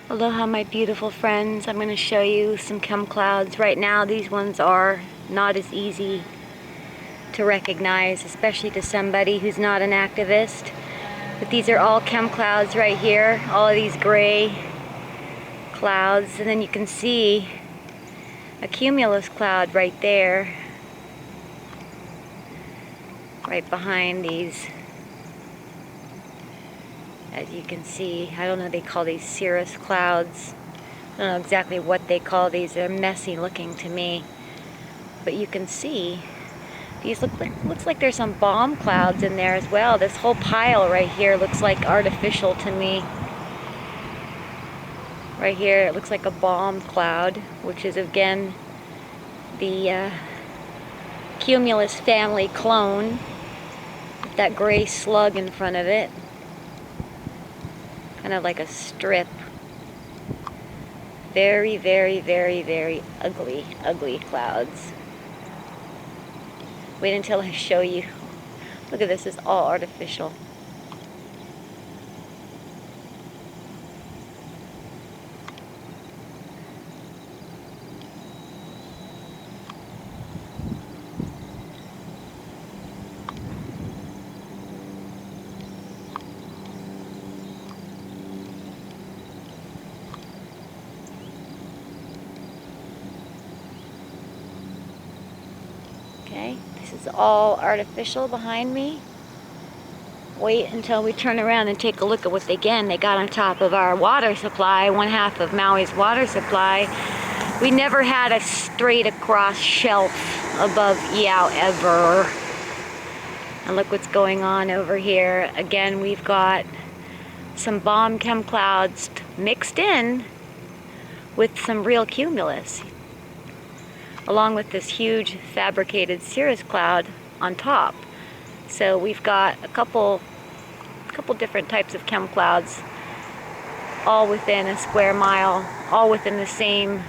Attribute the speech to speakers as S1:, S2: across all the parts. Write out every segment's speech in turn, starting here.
S1: Aloha, my beautiful friends. I'm going to show you some chem clouds. Right now, these ones are not as easy to recognize, especially to somebody who's not an activist. But these are all chem clouds right here, all of these gray clouds. And then you can see a cumulus cloud right there, right behind these. As you can see, I don't know, they call these cirrus clouds. I don't know exactly what they call these. They're messy looking to me. But you can see, these looks like there's some bomb clouds in there as well. This whole pile right here looks like artificial to me. Right here, it looks like a bomb cloud, which is again the cumulus family clone. With that gray slug in front of it. Kind of like a strip. Very, very, very, very ugly, ugly clouds. Wait until I show you. Look at this, it's all artificial. Okay, this is all artificial behind me. Wait until we turn around and take a look at what they got on top of our water supply, one half of Maui's water supply. We never had a straight across shelf above Iao ever. And look what's going on over here. Again, we've got some bomb chem clouds mixed in with some real cumulus, along with this huge fabricated cirrus cloud on top. So we've got a couple different types of chem clouds, all within a square mile, all within the same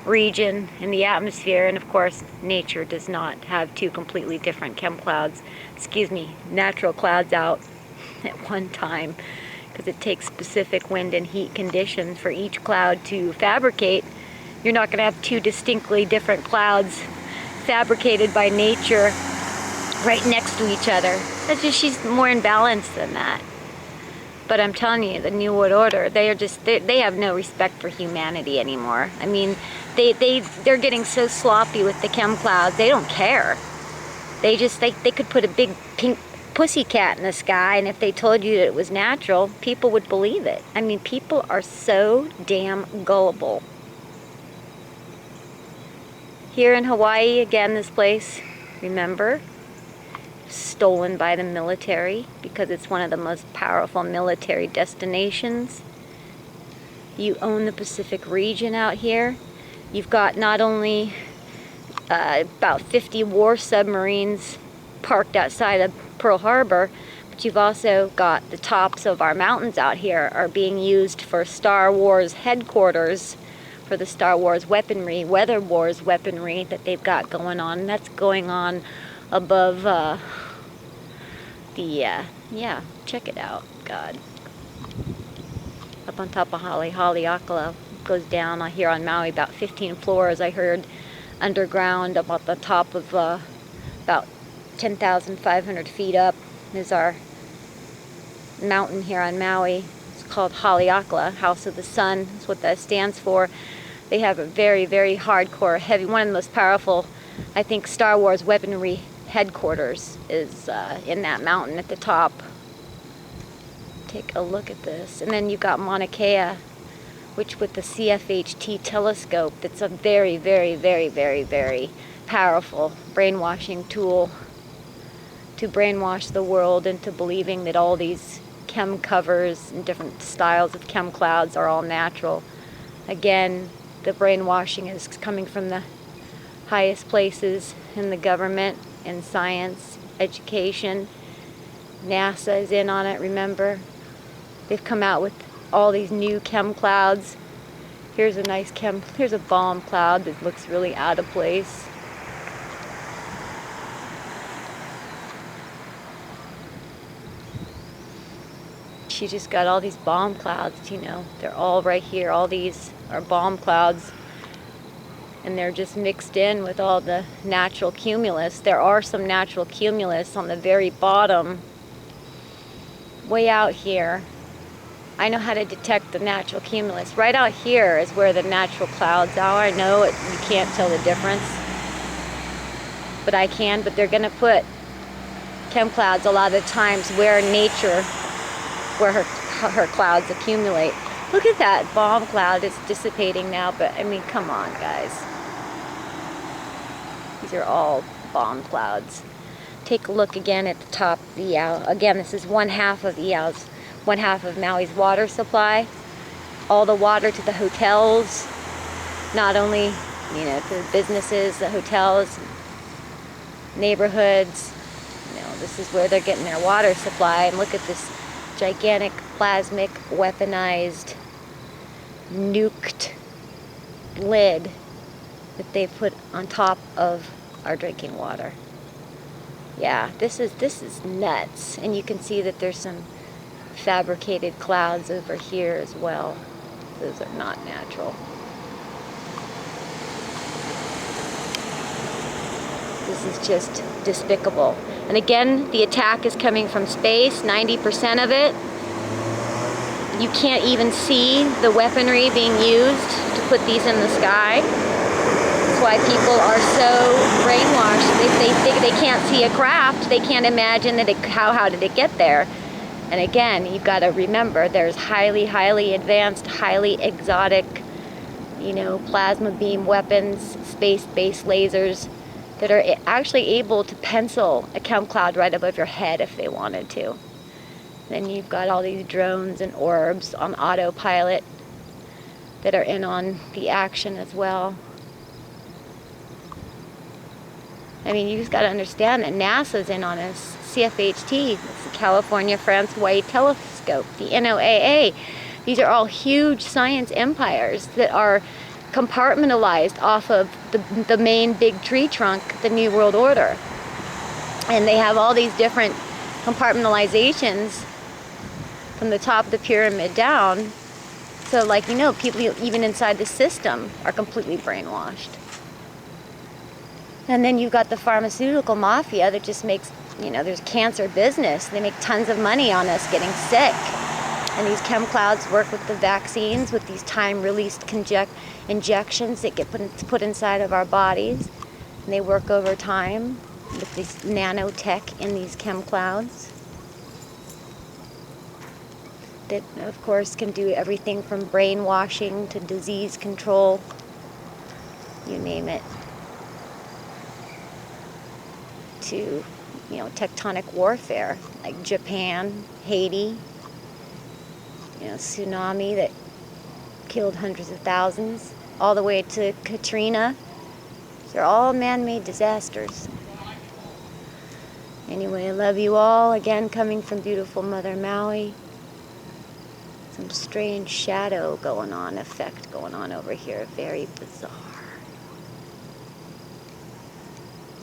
S1: region in the atmosphere. And of course, nature does not have two completely different chem clouds, natural clouds out at one time, because it takes specific wind and heat conditions for each cloud to fabricate. You're not going to have two distinctly different clouds fabricated by nature right next to each other. That's just, she's more in balance than that. But I'm telling you, the New World Order, they have no respect for humanity anymore. I mean, they're getting so sloppy with the chem clouds, they don't care. They could put a big pink pussycat in the sky, and if they told you that it was natural, people would believe it. I mean, people are so damn gullible. Here in Hawaii, again, this place, remember, stolen by the military because it's one of the most powerful military destinations. You own the Pacific region out here. You've got not only about 50 war submarines parked outside of Pearl Harbor, but you've also got the tops of our mountains out here are being used for Star Wars headquarters, for the Star Wars weaponry, Weather Wars weaponry that they've got going on. And that's going on above yeah, check it out, God. Up on top of Haleakala, goes down here on Maui about 15 floors, I heard, underground, about the top of about 10,500 feet up is our mountain here on Maui. It's called Haleakala, House of the Sun, that's what that stands for. They have a very, very hardcore, heavy, one of the most powerful, I think, Star Wars weaponry headquarters is in that mountain at the top. Take a look at this. And then you've got Mauna Kea, which with the CFHT telescope, that's a very, very, very, very, very powerful brainwashing tool to brainwash the world into believing that all these chem covers and different styles of chem clouds are all natural. Again, the brainwashing is coming from the highest places in the government, in science, education. NASA is in on it, remember? They've come out with all these new chem clouds. Here's a bomb cloud that looks really out of place. She just got all these bomb clouds, you know. They're all right here. All these are bomb clouds. And they're just mixed in with all the natural cumulus. There are some natural cumulus on the very bottom, way out here. I know how to detect the natural cumulus. Right out here is where the natural clouds are. I know it, you can't tell the difference, but I can. But they're gonna put chem clouds a lot of the times where nature, where her clouds accumulate. Look at that bomb cloud. It's dissipating now, but I mean, come on, guys. These are all bomb clouds. Take a look again at the top of the owl. Again, this is one half of the owls, one half of Maui's water supply. All the water to the hotels, not only, you know, to the businesses, the hotels, neighborhoods. You know, this is where they're getting their water supply. And look at this gigantic, plasmic, weaponized, nuked lid that they put on top of our drinking water. Yeah, this is nuts. And you can see that there's some fabricated clouds over here as well. Those are not natural. This is just despicable. And again, the attack is coming from space, 90% of it. You can't even see the weaponry being used to put these in the sky. That's why people are so brainwashed. They think they can't see a craft. They can't imagine that how did it get there. And again, you've got to remember, there's highly, highly advanced, highly exotic, you know, plasma beam weapons, space-based lasers that are actually able to pencil a chem cloud right above your head if they wanted to. Then you've got all these drones and orbs on autopilot that are in on the action as well. I mean, you just got to understand that NASA's in on this. CFHT, it's the California France Wide Telescope, the NOAA. These are all huge science empires that are compartmentalized off of the main big tree trunk, the New World Order. And they have all these different compartmentalizations from the top of the pyramid down. So, like, you know, people even inside the system are completely brainwashed. And then you've got the pharmaceutical mafia that just makes, you know, there's cancer business. They make tons of money on us getting sick. And these chem clouds work with the vaccines, with these time-released injections that get put inside of our bodies. And they work over time with this nanotech in these chem clouds. That, of course, can do everything from brainwashing to disease control. You name it. To, you know, tectonic warfare, like Japan, Haiti, you know, tsunami that killed hundreds of thousands, all the way to Katrina. They're all man-made disasters. Anyway, I love you all. Again, coming from beautiful Mother Maui. Some strange shadow effect going on over here. Very bizarre.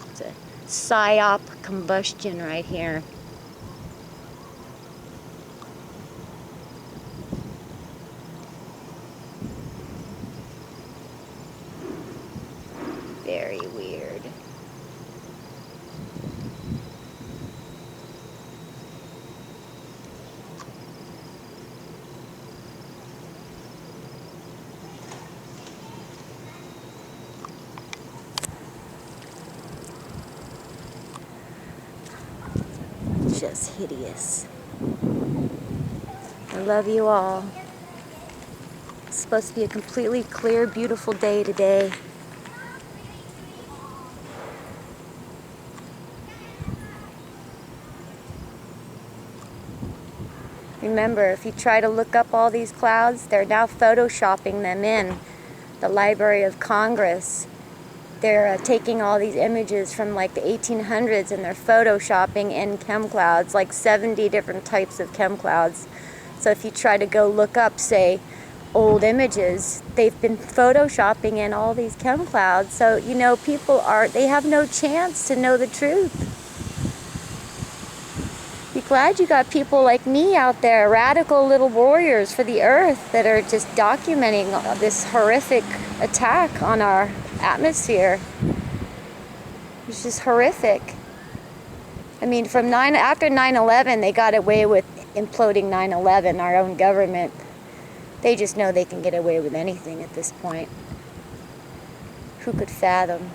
S1: It's a psyop combustion right here. Very weird. Just hideous. I love you all. It's supposed to be a completely clear, beautiful day today. Remember, if you try to look up all these clouds, they're now photoshopping them in. The Library of Congress, they're taking all these images from like the 1800s and they're photoshopping in chem clouds, like 70 different types of chem clouds. So if you try to go look up, say, old images, they've been photoshopping in all these chem clouds. So, you know, they have no chance to know the truth. glad you got people like me out there, radical little warriors for the earth, that are just documenting this horrific attack on our atmosphere. It's just horrific. I mean, after 9/11, they got away with imploding 9/11, our own government. They just know they can get away with anything at this point. Who could fathom?